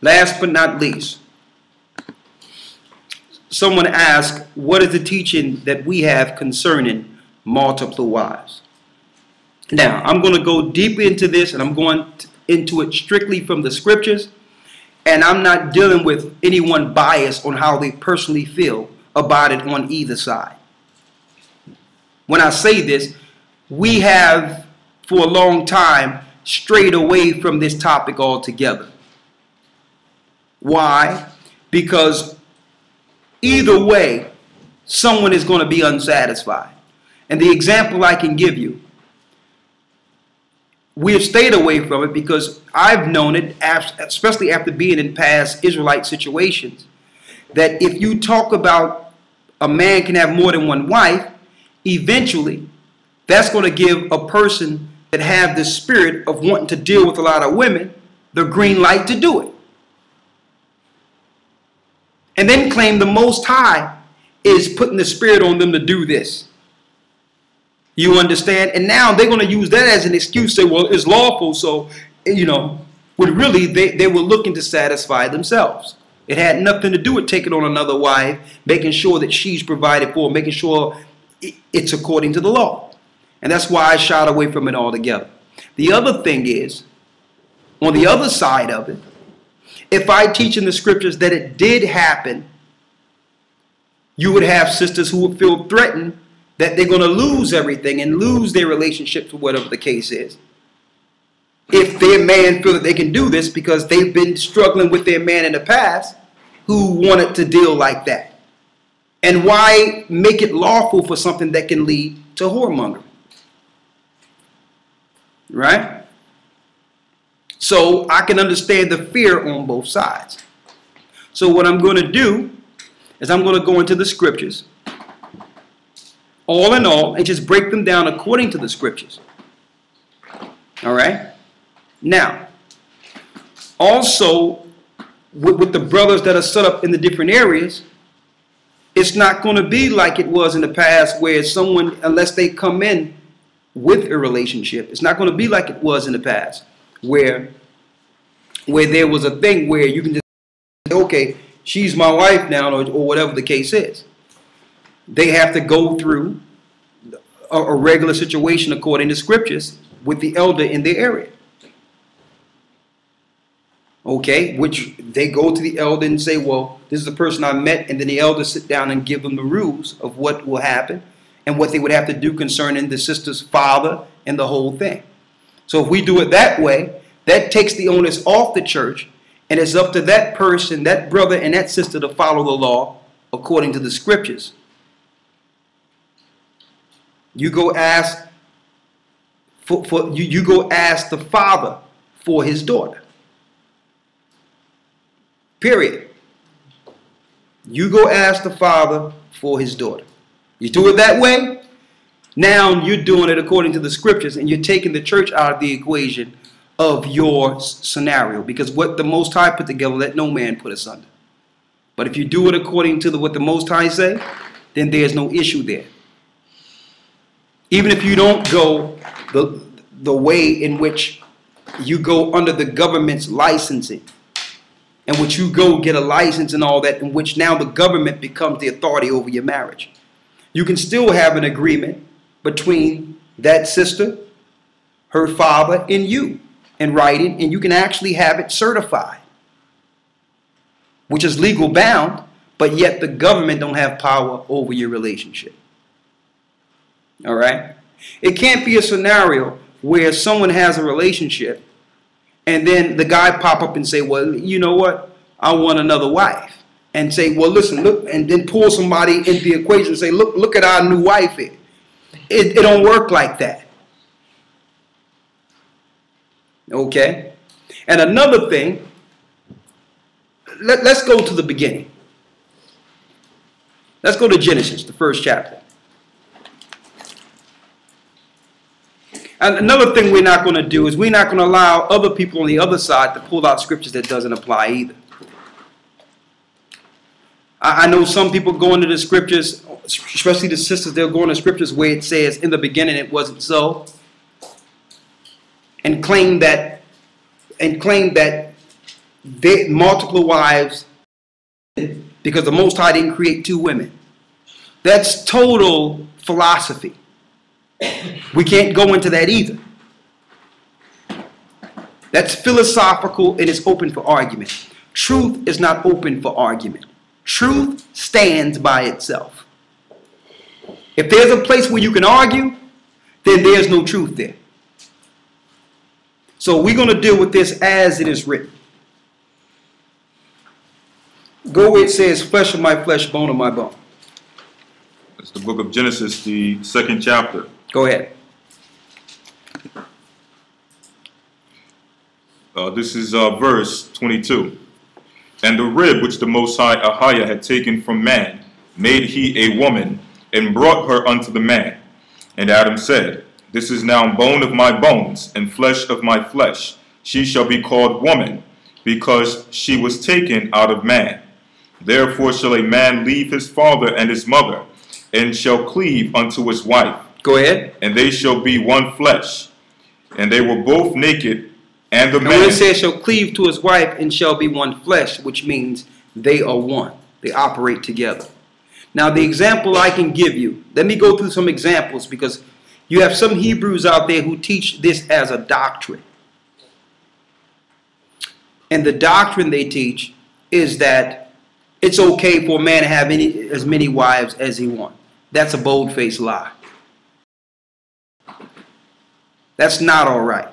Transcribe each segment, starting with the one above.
Last but not least, someone asked, what is the teaching that we have concerning multiple wives? Now, I'm going to go deep into this, and I'm going into it strictly from the scriptures, and I'm not dealing with anyone biased on how they personally feel about it on either side. When I say this, we have for a long time strayed away from this topic altogether. Why? Because either way, someone is going to be unsatisfied. And the example I can give you, we have stayed away from it because I've known it, especially after being in past Israelite situations, that if you talk about a man can have more than one wife, eventually that's going to give a person that have the spirit of wanting to deal with a lot of women the green light to do it. And then claim the Most High is putting the spirit on them to do this. You understand? And now they're going to use that as an excuse, say, well, it's lawful. So, you know, when really they were looking to satisfy themselves. It had nothing to do with taking on another wife, making sure that she's provided for, making sure it's according to the law. And that's why I shied away from it altogether. The other thing is, on the other side of it, if I teach in the scriptures that it did happen, you would have sisters who would feel threatened that they're going to lose everything and lose their relationships or whatever the case is. If their man feel that they can do this because they've been struggling with their man in the past who wanted to deal like that. And why make it lawful for something that can lead to whoremongering? Right? So I can understand the fear on both sides. So what I'm going to do is I'm going to go into the scriptures, all in all, and just break them down according to the scriptures. All right? Now, also, with the brothers that are set up in the different areas, it's not going to be like it was in the past where someone, unless they come in with a relationship, it's not going to be like it was in the past where there was a thing where you can just say, okay, she's my wife now, or whatever the case is. They have to go through a regular situation according to scriptures with the elder in their area. Okay, which they go to the elder and say, well, this is the person I met, and then the elder sit down and give them the rules of what will happen and what they would have to do concerning the sister's father and the whole thing. So if we do it that way, that takes the onus off the church, and it's up to that person, that brother and that sister to follow the law according to the scriptures. You go ask you go ask the father for his daughter. Period. You go ask the father for his daughter. You do it that way, now you're doing it according to the scriptures, and you're taking the church out of the equation of your scenario, because what the Most High put together, let no man put asunder. But if you do it according to what the Most High say, then there's no issue there. Even if you don't go the way in which you go under the government's licensing, in which you go get a license and all that, in which now the government becomes the authority over your marriage, you can still have an agreement between that sister, her father, and you in writing, and you can actually have it certified, which is legal bound, but yet the government don't have power over your relationship. All right? It can't be a scenario where someone has a relationship and then the guy pop up and say, well, you know what? I want another wife. And say, well, listen, look, and then pull somebody into the equation and say, look at our new wife here. It don't work like that. Okay? And another thing, let's go to the beginning. Let's go to Genesis, the first chapter. And another thing we're not going to do is we're not going to allow other people on the other side to pull out scriptures that doesn't apply either. I know some people go into the scriptures especially the sisters, they'll go in the scriptures where it says, in the beginning it wasn't so, and claim that they multiple wives because the Most High didn't create two women. That's total philosophy. We can't go into that either. That's philosophical and it's open for argument. Truth is not open for argument. Truth stands by itself. If there's a place where you can argue, then there's no truth there. So we're going to deal with this as it is written. Go where it says, flesh of my flesh, bone of my bone. It's the book of Genesis, the 2nd chapter. Go ahead. This is verse 22. And the rib which the Most High Ahiah had taken from man, made he a woman, and brought her unto the man. And Adam said, This is now bone of my bones, and flesh of my flesh. She shall be called woman, because she was taken out of man. Therefore shall a man leave his father and his mother, and shall cleave unto his wife. Go ahead. And they shall be one flesh. And they were both naked, and the man... When it says shall cleave to his wife and shall be one flesh, which means they are one. They operate together. Now the example I can give you, let me go through some examples, because you have some Hebrews out there who teach this as a doctrine. And the doctrine they teach is that it's okay for a man to have as many wives as he wants. That's a bold-faced lie. That's not all right.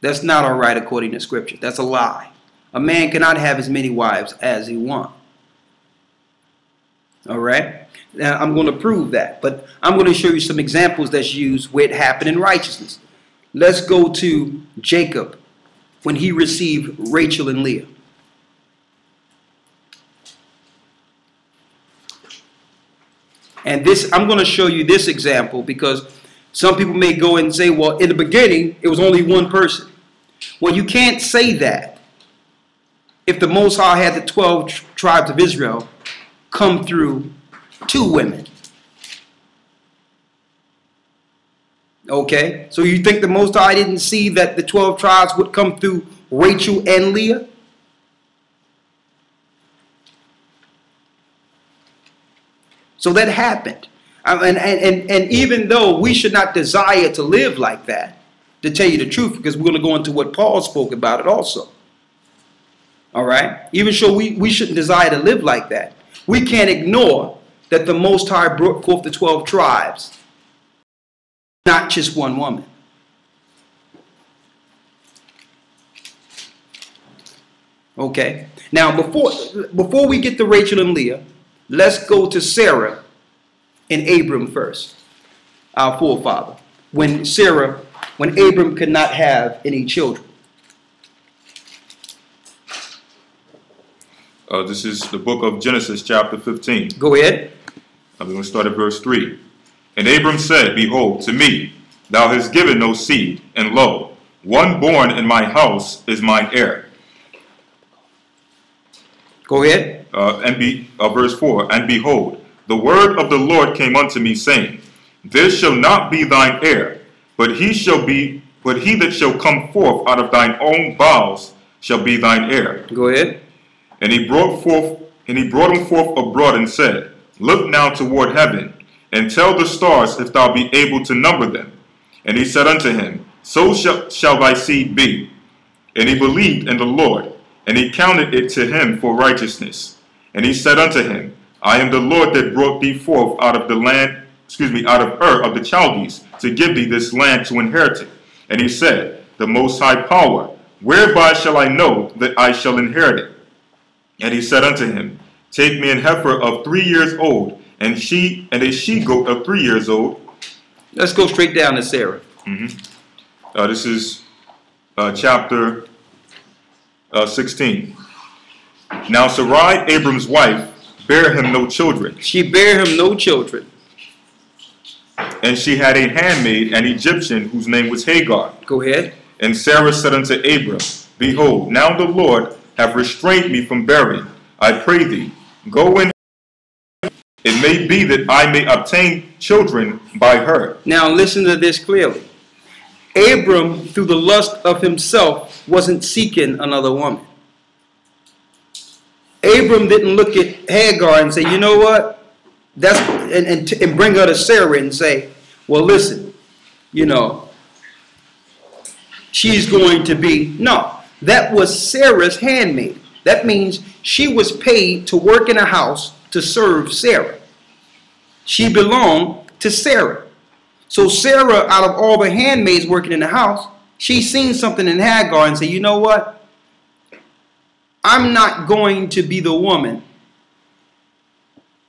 That's not all right according to Scripture. That's a lie. A man cannot have as many wives as he wants. All right? Now, I'm going to prove that. But I'm going to show you some examples that's used where it happened in righteousness. Let's go to Jacob when he received Rachel and Leah. And this, I'm going to show you this example because some people may go and say, well, in the beginning, it was only one person. Well, you can't say that if the Most High had the 12 tribes of Israel come through two women. Okay, so you think the Most High didn't see that the 12 tribes would come through Rachel and Leah? So that happened. And even though we should not desire to live like that, to tell you the truth, because we're going to go into what Paul spoke about it also. All right? Even so, we shouldn't desire to live like that. We can't ignore that the Most High brought forth the 12 tribes, not just one woman. Okay? Now, before we get to Rachel and Leah, let's go to Sarah and Abram first, our forefather. When Abram could not have any children. This is the book of Genesis, chapter 15. Go ahead. I'm going to start at verse 3. And Abram said, Behold, to me thou hast given no seed, and lo, one born in my house is mine heir. Go ahead. Verse 4. And behold, the word of the Lord came unto me, saying, This shall not be thine heir, but he that shall come forth out of thine own bowels shall be thine heir. Go ahead. And he brought him forth abroad and said, Look now toward heaven, and tell the stars if thou be able to number them. And he said unto him, So shall thy seed be. And he believed in the Lord, and he counted it to him for righteousness. And he said unto him, I am the Lord that brought thee forth out of the land, out of Ur of the Chaldees, to give thee this land to inherit it. And he said, The Most High Power, whereby shall I know that I shall inherit it? And he said unto him, Take me an heifer of 3 years old, and a she-goat of 3 years old. Let's go straight down to Sarah. This is chapter 16. Now Sarai, Abram's wife, bare him no children. She bare him no children. And she had a handmaid, an Egyptian, whose name was Hagar. Go ahead. And Sarah said unto Abram, Behold, now the Lord have restrained me from bearing. I pray thee, go in It may be that I may obtain children by her. Now listen to this clearly. Abram, through the lust of himself, wasn't seeking another woman. Abram didn't look at Hagar and say, you know what? That's and bring her to Sarah and say, well, listen, you know, she's going to be. No, that was Sarah's handmaid. That means she was paid to work in a house to serve Sarah. She belonged to Sarah. So Sarah, out of all the handmaids working in the house, she seen something in Hagar and said, you know what? I'm not going to be the woman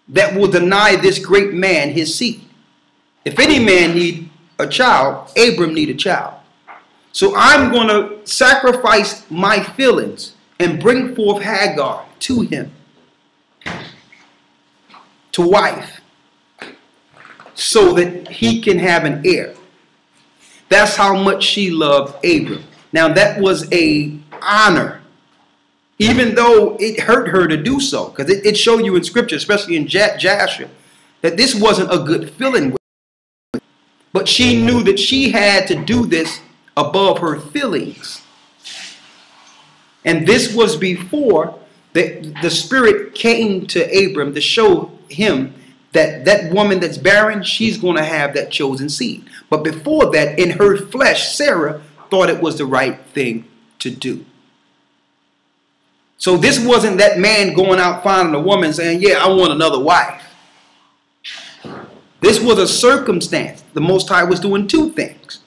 that will deny this great man his seed. If any man need a child, Abram need a child. So I'm going to sacrifice my feelings and bring forth Hagar to him, to wife, so that he can have an heir. That's how much she loved Abram. Now that was an honor, even though it hurt her to do so, because it showed you in scripture, especially in Joshua, that this wasn't a good feeling with her. But she knew that she had to do this above her feelings. And this was before the Spirit came to Abram to show him that that woman that's barren, she's going to have that chosen seed. But before that, in her flesh, Sarah thought it was the right thing to do. So this wasn't that man going out finding a woman saying, yeah, I want another wife. This was a circumstance. The Most High was doing two things.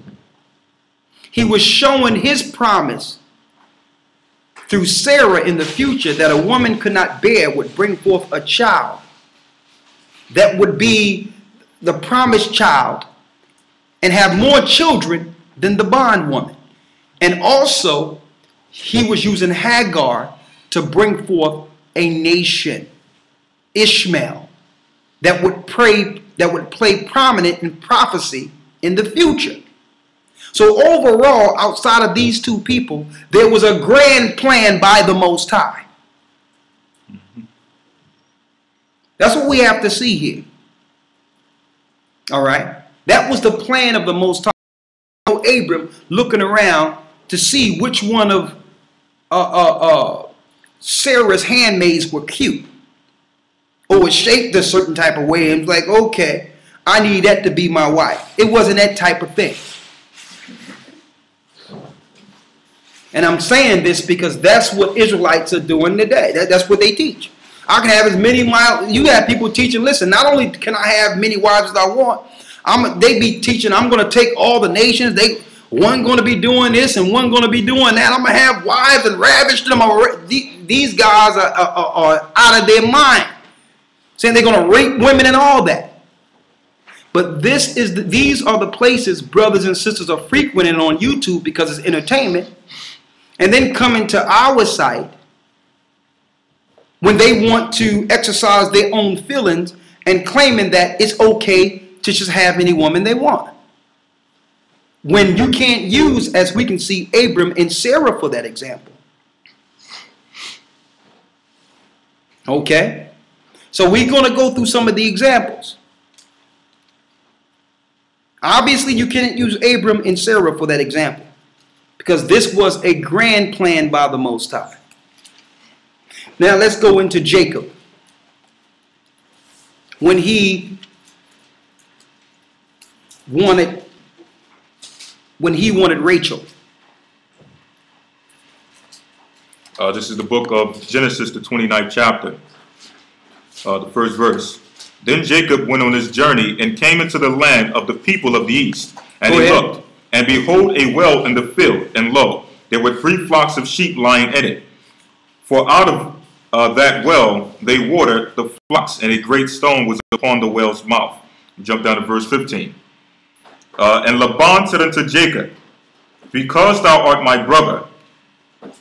He was showing his promise through Sarah in the future that a woman could not bear would bring forth a child that would be the promised child and have more children than the bondwoman. And also, he was using Hagar to bring forth a nation, Ishmael, that would play prominent in prophecy in the future. So overall, outside of these two people, there was a grand plan by the Most High. That's what we have to see here. All right? That was the plan of the Most High. Abram looking around to see which one of Sarah's handmaids were cute or was shaped a certain type of way, and was like, okay, I need that to be my wife. It wasn't that type of thing. And I'm saying this because that's what Israelites are doing today. That's what they teach. I can have as many wives. You have people teaching, listen, not only can I have many wives as I want, they be teaching, I'm going to take all the nations. One going to be doing this and one going to be doing that. I'm going to have wives and ravish them. These guys are out of their mind, saying they're going to rape women and all that. But these are the places brothers and sisters are frequenting on YouTube because it's entertainment, and then coming to our site when they want to exercise their own feelings and claiming that it's okay to just have any woman they want. When you can't use, as we can see, Abram and Sarah for that example. Okay? So we're going to go through some of the examples. Obviously, you can't use Abram and Sarah for that example, because this was a grand plan by the Most High. Now let's go into Jacob. When he wanted Rachel. This is the book of Genesis, the 29th chapter, the first verse. Then Jacob went on his journey and came into the land of the people of the east. And he looked, and behold, a well in the field, and lo, there were 3 flocks of sheep lying in it. For out of that well they watered the flocks, and a great stone was upon the well's mouth. Jump down to verse 15. And Laban said unto Jacob, because thou art my brother,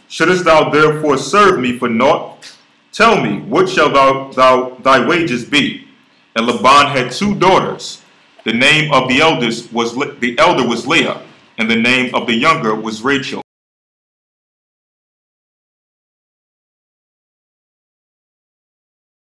shouldest thou therefore serve me for naught? Tell me, what shall thy wages be? And Laban had 2 daughters. The name of the elder was Leah, and the name of the younger was Rachel.